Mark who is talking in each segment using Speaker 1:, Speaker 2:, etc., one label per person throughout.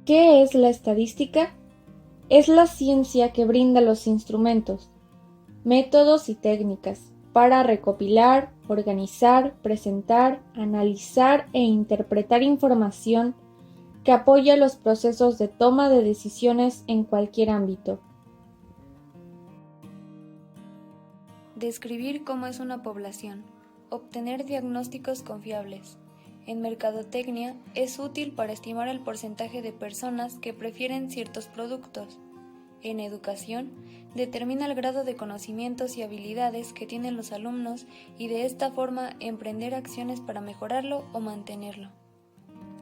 Speaker 1: ¿Qué es la estadística? Es la ciencia que brinda los instrumentos, métodos y técnicas para recopilar, organizar, presentar, analizar e interpretar información que apoya los procesos de toma de decisiones en cualquier ámbito.
Speaker 2: Describir cómo es una población. Obtener diagnósticos confiables. En mercadotecnia es útil para estimar el porcentaje de personas que prefieren ciertos productos. En educación, determina el grado de conocimientos y habilidades que tienen los alumnos y de esta forma emprender acciones para mejorarlo o mantenerlo.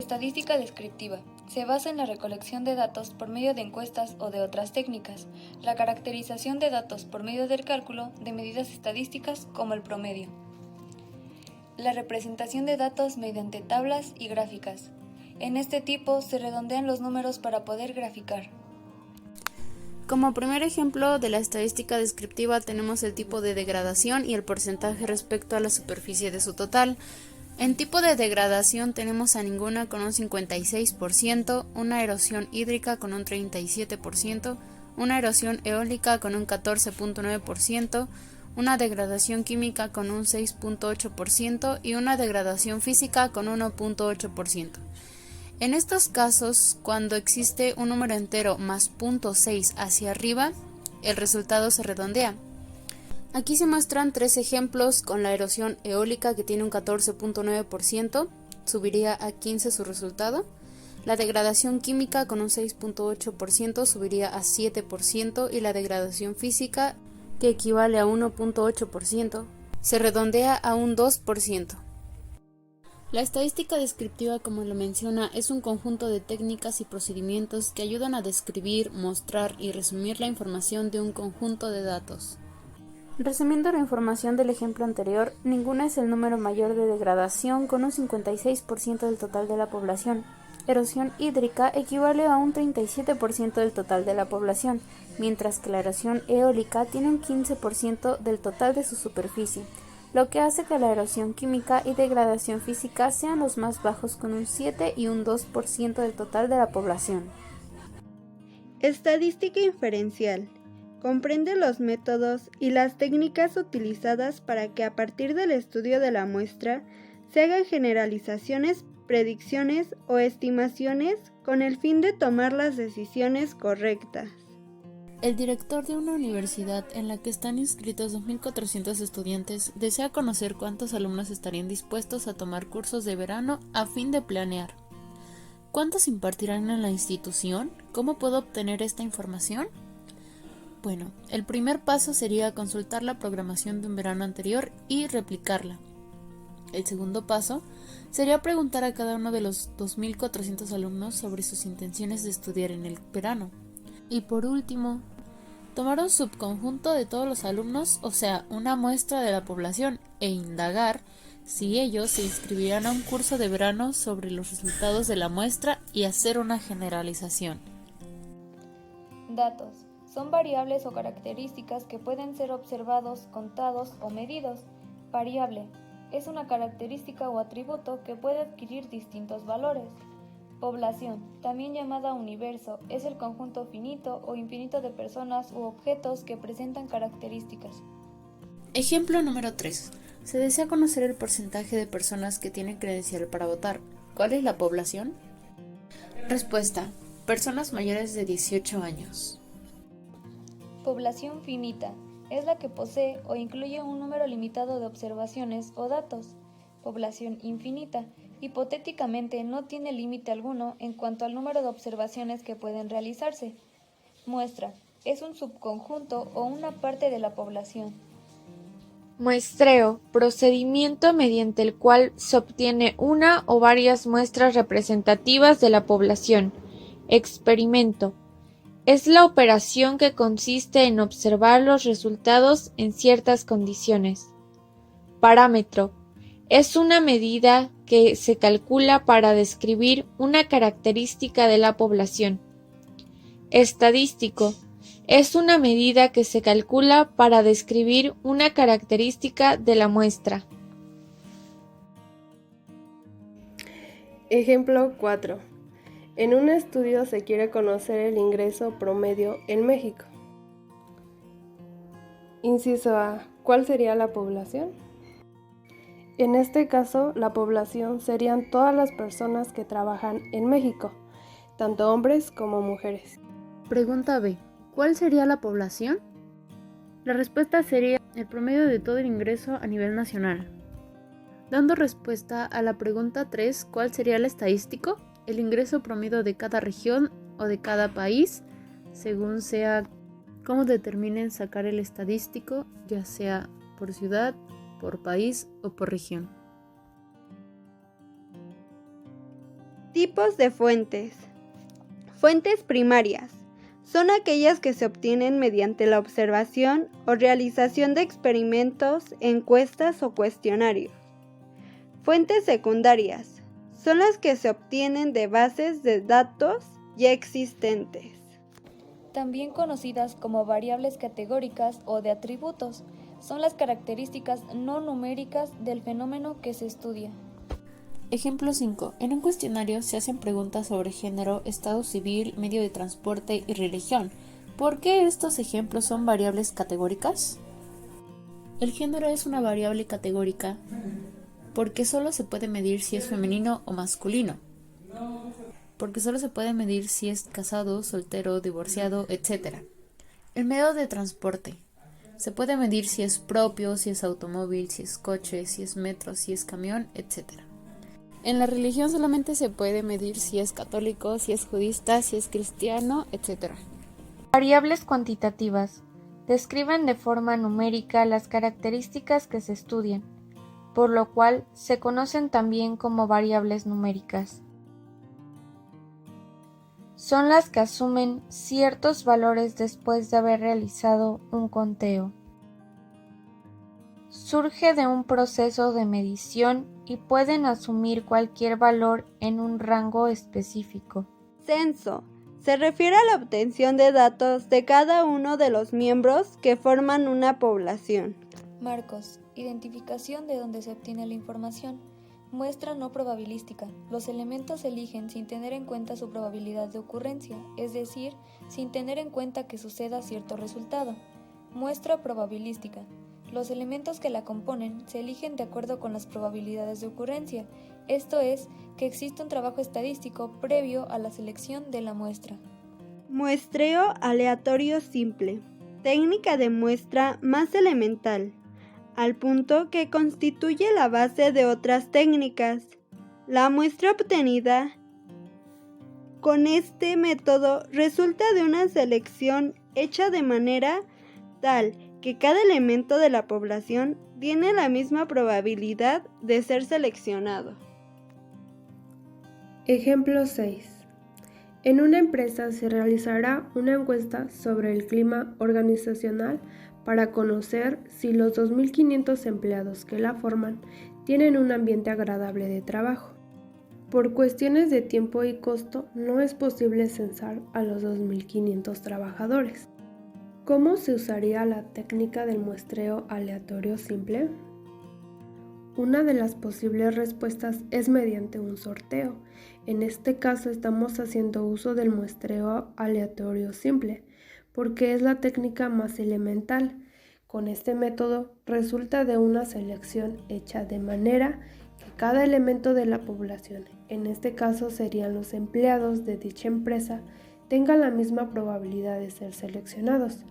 Speaker 2: Estadística descriptiva. Se basa en la recolección de datos por medio de encuestas o de otras técnicas, la caracterización de datos por medio del cálculo de medidas estadísticas como el promedio. La representación de datos mediante tablas y gráficas. En este tipo se redondean los números para poder graficar.
Speaker 3: Como primer ejemplo de la estadística descriptiva tenemos el tipo de degradación y el porcentaje respecto a la superficie de su total. En tipo de degradación tenemos a ninguna con un 56%, una erosión hídrica con un 37%, una erosión eólica con un 14.9%, una degradación química con un 6.8% y una degradación física con 1.8%. En estos casos, cuando existe un número entero más 0.6 hacia arriba, el resultado se redondea. Aquí se muestran tres ejemplos con la erosión eólica que tiene un 14.9%, subiría a 15 su resultado. La degradación química con un 6.8% subiría a 7% y la degradación física, que equivale a 1.8%, se redondea a un 2%. La estadística descriptiva, como lo menciona, es un conjunto de técnicas y procedimientos que ayudan a describir, mostrar y resumir la información de un conjunto de datos. Resumiendo la información del ejemplo anterior, ninguna es el número mayor de degradación con un 56% del total de la población. Erosión hídrica equivale a un 37% del total de la población, mientras que la erosión eólica tiene un 15% del total de su superficie, lo que hace que la erosión química y degradación física sean los más bajos con un 7 y un 2% del total de la población.
Speaker 4: Estadística inferencial. Comprende los métodos y las técnicas utilizadas para que a partir del estudio de la muestra se hagan generalizaciones, predicciones o estimaciones con el fin de tomar las decisiones correctas.
Speaker 3: El director de una universidad en la que están inscritos 2.400 estudiantes desea conocer cuántos alumnos estarían dispuestos a tomar cursos de verano a fin de planear. ¿Cuántos impartirán en la institución? ¿Cómo puedo obtener esta información? Bueno, el primer paso sería consultar la programación de un verano anterior y replicarla. El segundo paso sería preguntar a cada uno de los 2.400 alumnos sobre sus intenciones de estudiar en el verano. Y por último, tomar un subconjunto de todos los alumnos, o sea, una muestra de la población, e indagar si ellos se inscribirán a un curso de verano sobre los resultados de la muestra y hacer una generalización.
Speaker 2: Datos. Son variables o características que pueden ser observados, contados o medidos. Variable. Es una característica o atributo que puede adquirir distintos valores. Población, también llamada universo, es el conjunto finito o infinito de personas u objetos que presentan características.
Speaker 3: Ejemplo número 3. Se desea conocer el porcentaje de personas que tienen credencial para votar. ¿Cuál es la población? Respuesta. Personas mayores de 18 años.
Speaker 2: Población finita. Es la que posee o incluye un número limitado de observaciones o datos. Población infinita. Hipotéticamente no tiene límite alguno en cuanto al número de observaciones que pueden realizarse. Muestra. Es un subconjunto o una parte de la población.
Speaker 1: Muestreo, procedimiento mediante el cual se obtiene una o varias muestras representativas de la población. Experimento. Es la operación que consiste en observar los resultados en ciertas condiciones. Parámetro. Es una medida que se calcula para describir una característica de la población. Estadístico. Es una medida que se calcula para describir una característica de la muestra.
Speaker 5: Ejemplo 4. En un estudio se quiere conocer el ingreso promedio en México. Inciso A. ¿Cuál sería la población? En este caso, la población serían todas las personas que trabajan en México, tanto hombres como mujeres.
Speaker 3: Pregunta B. ¿Cuál sería la población? La respuesta sería el promedio de todo el ingreso a nivel nacional. Dando respuesta a la pregunta 3, ¿cuál sería el estadístico? El ingreso promedio de cada región o de cada país, según sea cómo determinen sacar el estadístico, ya sea por ciudad, por país o por región.
Speaker 4: Tipos de fuentes. Fuentes primarias. Son aquellas que se obtienen mediante la observación o realización de experimentos, encuestas o cuestionarios. Fuentes secundarias. Son las que se obtienen de bases de datos ya existentes.
Speaker 2: También conocidas como variables categóricas o de atributos, son las características no numéricas del fenómeno que se estudia.
Speaker 3: Ejemplo 5. En un cuestionario se hacen preguntas sobre género, estado civil, medio de transporte y religión. ¿Por qué estos ejemplos son variables categóricas? El género es una variable categórica porque solo se puede medir si es femenino o masculino. Porque solo se puede medir si es casado, soltero, divorciado, etc. El medio de transporte. Se puede medir si es propio, si es automóvil, si es coche, si es metro, si es camión, etc. En la religión solamente se puede medir si es católico, si es judista, si es cristiano, etc.
Speaker 1: Variables cuantitativas. Describen de forma numérica las características que se estudian, por lo cual se conocen también como variables numéricas. Son las que asumen ciertos valores después de haber realizado un conteo. Surge de un proceso de medición y pueden asumir cualquier valor en un rango específico.
Speaker 4: Censo. Se refiere a la obtención de datos de cada uno de los miembros que forman una población.
Speaker 2: Marcos. Identificación de donde se obtiene la información. Muestra no probabilística. Los elementos se eligen sin tener en cuenta su probabilidad de ocurrencia, es decir, sin tener en cuenta que suceda cierto resultado. Muestra probabilística. Los elementos que la componen se eligen de acuerdo con las probabilidades de ocurrencia, esto es, que existe un trabajo estadístico previo a la selección de la muestra.
Speaker 4: Muestreo aleatorio simple. Técnica de muestra más elemental, al punto que constituye la base de otras técnicas. La muestra obtenida con este método resulta de una selección hecha de manera tal que cada elemento de la población tiene la misma probabilidad de ser seleccionado.
Speaker 5: Ejemplo 6. En una empresa se realizará una encuesta sobre el clima organizacional para conocer si los 2.500 empleados que la forman tienen un ambiente agradable de trabajo. Por cuestiones de tiempo y costo, no es posible censar a los 2.500 trabajadores. ¿Cómo se usaría la técnica del muestreo aleatorio simple? Una de las posibles respuestas es mediante un sorteo. En este caso estamos haciendo uso del muestreo aleatorio simple, porque es la técnica más elemental. Con este método resulta de una selección hecha de manera que cada elemento de la población, en este caso serían los empleados de dicha empresa, tenga la misma probabilidad de ser seleccionados.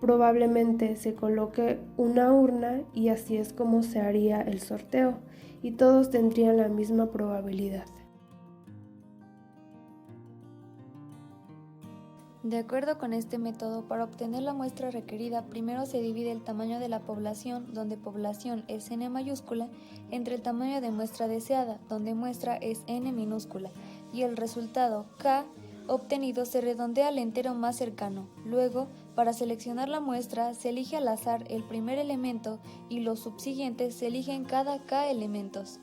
Speaker 5: Probablemente se coloque una urna y así es como se haría el sorteo, y todos tendrían la misma probabilidad.
Speaker 2: De acuerdo con este método, para obtener la muestra requerida, primero se divide el tamaño de la población, donde población es N mayúscula, entre el tamaño de muestra deseada, donde muestra es N minúscula, y el resultado, K, obtenido se redondea al entero más cercano. Luego, para seleccionar la muestra, se elige al azar el primer elemento y los subsiguientes se eligen cada K elementos.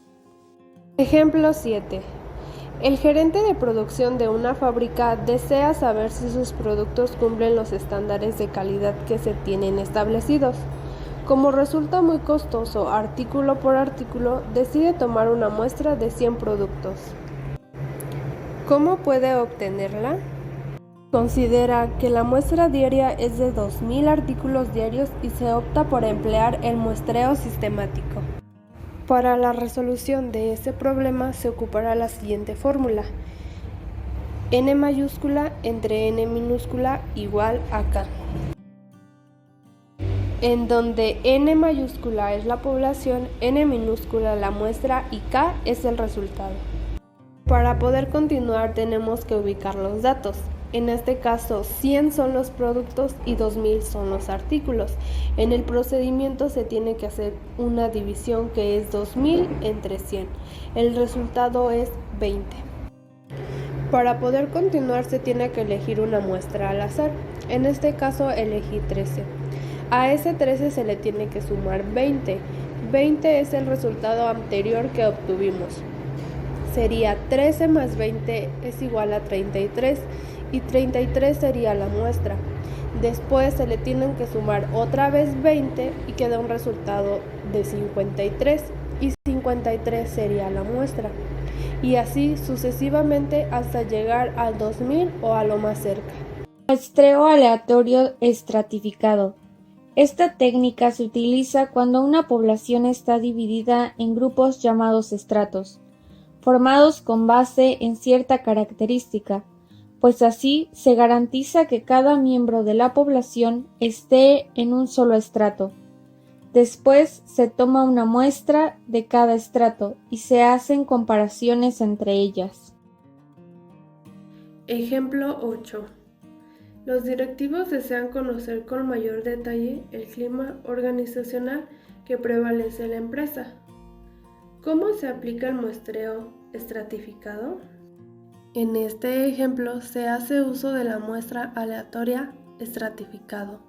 Speaker 5: Ejemplo 7. El gerente de producción de una fábrica desea saber si sus productos cumplen los estándares de calidad que se tienen establecidos. Como resulta muy costoso artículo por artículo, decide tomar una muestra de 100 productos. ¿Cómo puede obtenerla? Considera que la muestra diaria es de 2.000 artículos diarios y se opta por emplear el muestreo sistemático. Para la resolución de ese problema se ocupará la siguiente fórmula: n mayúscula entre n minúscula igual a k, en donde n mayúscula es la población, n minúscula la muestra y k es el resultado. Para poder continuar tenemos que ubicar los datos. En este caso 100 son los productos y 2000 son los artículos. En el procedimiento se tiene que hacer una división que es 2000 entre 100. El resultado es 20. Para poder continuar se tiene que elegir una muestra al azar. En este caso elegí 13. A ese 13 se le tiene que sumar 20. 20 es el resultado anterior que obtuvimos. Sería 13 más 20 es igual a 33 y 33 sería la muestra. Después se le tienen que sumar otra vez 20 y queda un resultado de 53 y 53 sería la muestra. Y así sucesivamente hasta llegar al 2000 o a lo más cerca.
Speaker 1: Muestreo aleatorio estratificado. Esta técnica se utiliza cuando una población está dividida en grupos llamados estratos, formados con base en cierta característica, pues así se garantiza que cada miembro de la población esté en un solo estrato. Después se toma una muestra de cada estrato y se hacen comparaciones entre ellas.
Speaker 5: Ejemplo 8. Los directivos desean conocer con mayor detalle el clima organizacional que prevalece en la empresa. ¿Cómo se aplica el muestreo estratificado? En este ejemplo se hace uso de la muestra aleatoria estratificado,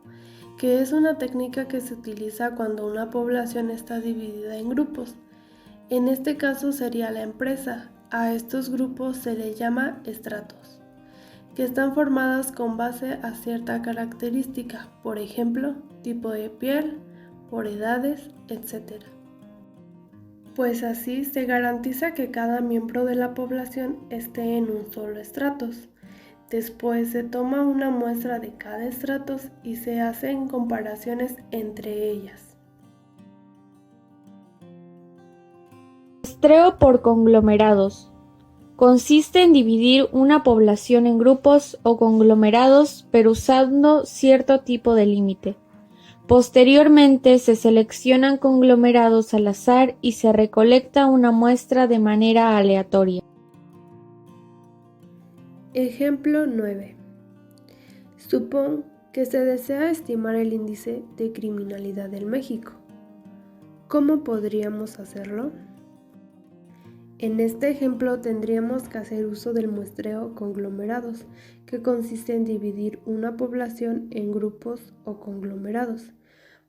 Speaker 5: que es una técnica que se utiliza cuando una población está dividida en grupos. En este caso sería la empresa. A estos grupos se les llama estratos, que están formadas con base a cierta característica, por ejemplo, tipo de piel, por edades, etc. Pues así se garantiza que cada miembro de la población esté en un solo estratos. Después se toma una muestra de cada estratos y se hacen comparaciones entre ellas.
Speaker 1: Muestreo por conglomerados. Consiste en dividir una población en grupos o conglomerados, pero usando cierto tipo de límite. Posteriormente se seleccionan conglomerados al azar y se recolecta una muestra de manera aleatoria.
Speaker 5: Ejemplo 9. Supón que se desea estimar el índice de criminalidad en México. ¿Cómo podríamos hacerlo? En este ejemplo tendríamos que hacer uso del muestreo conglomerados, que consiste en dividir una población en grupos o conglomerados.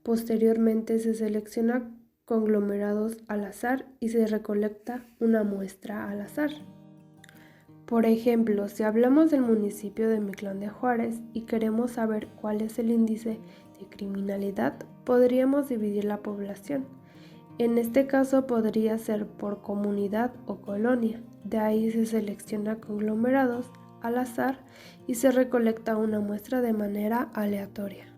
Speaker 5: Posteriormente se selecciona conglomerados al azar y se recolecta una muestra al azar. Por ejemplo, si hablamos del municipio de Miquelón de Juárez y queremos saber cuál es el índice de criminalidad, podríamos dividir la población. En este caso podría ser por comunidad o colonia. De ahí se selecciona conglomerados al azar y se recolecta una muestra de manera aleatoria.